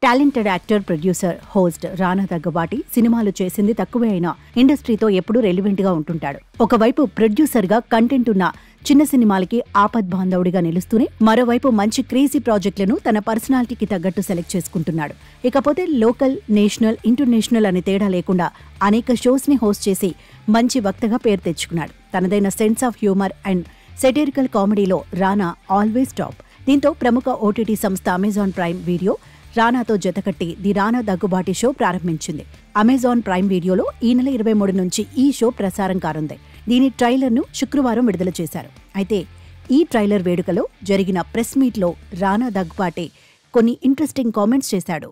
Talented actor, producer, host రానా దగ్గుబాటి సినిమాలు చేసింది తక్కువే అయినా ఇండస్ట్రీతో ఎప్పుడూ రెలివెంట్ గా ఉంటుంటాడు. ఒకవైపు ప్రొడ్యూసర్ గా కంటెంట్ ఉన్న చిన్న సినిమాలకి ఆపద్బాంధవుడిగా నిలుస్తూనే మరోవైపు మంచి క్రేజీ ప్రాజెక్టులను తన పర్సనాలిటీకి తగ్గట్టు సెలెక్ట్ చేసుకుంటున్నాడు. ఇకపోతే లోకల్, నేషనల్, ఇంటర్నేషనల్ అనే తేడా లేకుండా అనేక షోస్ ని హోస్ట్ చేసి మంచి వక్తగా పేరు తెచ్చుకున్నాడు. తనదైన sense of humour and satirical కామెడీలో రానా ఆల్వేస్ టాప్. దీంతో ప్రముఖ ఓటీటీ సంస్థ అమెజాన్ ప్రైమ్ వీడియో రానాతో జతకట్టి ది రానా దగ్గుబాటి షో ప్రారంభించింది. అమెజాన్ ప్రైమ్ వీడియోలో ఈ నెల 23 నుంచి ఈ షో ప్రసారం కానుంది. దీని ట్రైలర్ను శుక్రవారం విడుదల చేశారు. అయితే ఈ ట్రైలర్ వేడుకలో జరిగిన ప్రెస్ మీట్లో రానా దగ్గుబాటి కొన్ని ఇంట్రెస్టింగ్ కామెంట్స్ చేశాడు.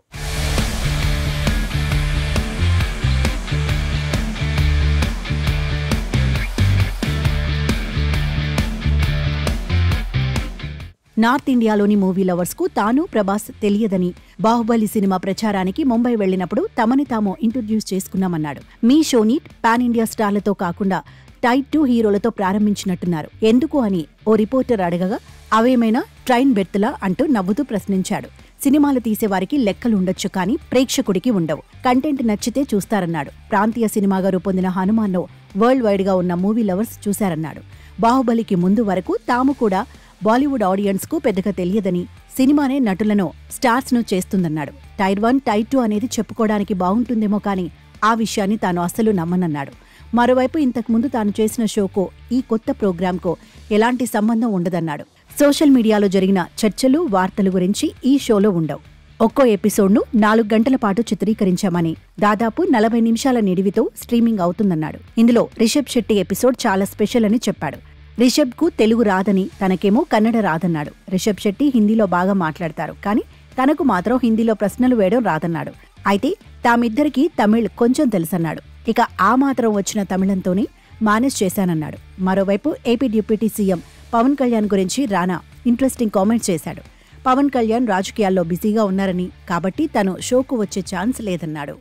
నార్త్ ఇండియాలోని మూవీ లవర్స్ కు తాను, ప్రభాస్ తెలియదని, బాహుబలి సినిమా ప్రచారానికి ముంబై వెళ్లినప్పుడు తమని తాము ఇంట్రొడ్యూస్ చేసుకున్నామన్నాడు. మీ షోని పాన్ ఇండియా స్టార్లతో కాకుండా టైప్ 2 హీరోలతో ప్రారంభించినట్టున్నారు, ఎందుకు అని ఓ రిపోర్టర్ అడగగా అవేమైనా ట్రైన్ బెర్త్లా అంటూ నవ్వుతూ ప్రశ్నించాడు. సినిమాలు తీసేవారికి లెక్కలుండొచ్చు, కానీ ప్రేక్షకుడికి ఉండవు. కంటెంట్ నచ్చితే చూస్తారన్నాడు. ప్రాంతీయ సినిమాగా రూపొందిన హనుమాన్ను వరల్డ్ వైడ్ గా ఉన్న మూవీ లవర్స్ చూశారన్నాడు. బాహుబలికి ముందు వరకు తాము కూడా బాలీవుడ్ ఆడియన్స్ కు పెద్దగా తెలియదని, సినిమానే నటులను, స్టార్స్ ను చేస్తుందన్నాడు. టైర్ 1, టైర్ 2 అనేది చెప్పుకోవడానికి బాగుంటుందేమో కానీ ఆ విషయాన్ని తాను అస్సలు నమ్మనన్నాడు. మరోవైపు ఇంతకుముందు తాను చేసిన షోకో ఈ కొత్త ప్రోగ్రాంకో ఎలాంటి సంబంధం ఉండదన్నాడు. సోషల్ మీడియాలో జరిగిన చర్చలు, వార్తలు గురించి ఈ షోలో ఉండవు. ఒక్కో ఎపిసోడ్ను 4 గంటల పాటు చిత్రీకరించామని, దాదాపు 40 నిమిషాల నిడివితో స్ట్రీమింగ్ అవుతుందన్నాడు. ఇందులో రిషబ్ శెట్టి ఎపిసోడ్ చాలా స్పెషల్ అని చెప్పాడు. రిషబ్ కు తెలుగు రాదని, తనకేమో కన్నడ రాదన్నాడు. రిషబ్ శెట్టి హిందీలో బాగా మాట్లాడతారు, కానీ తనకు మాత్రం హిందీలో ప్రశ్నలు వేయడం రాదన్నాడు. అయితే తామిద్దరికీ తమిళ్ కొంచెం తెలుసన్నాడు. ఇక ఆ మాత్రం వచ్చిన తమిళంతోనే మేనేజ్ చేశానన్నాడు. మరోవైపు AP deputy CM Pawan Kalyan గురించి రానా ఇంట్రెస్టింగ్ కామెంట్స్ చేశాడు. పవన్ కళ్యాణ్ రాజకీయాల్లో బిజీగా ఉన్నారని, కాబట్టి తను షోకు వచ్చే ఛాన్స్ లేదన్నాడు.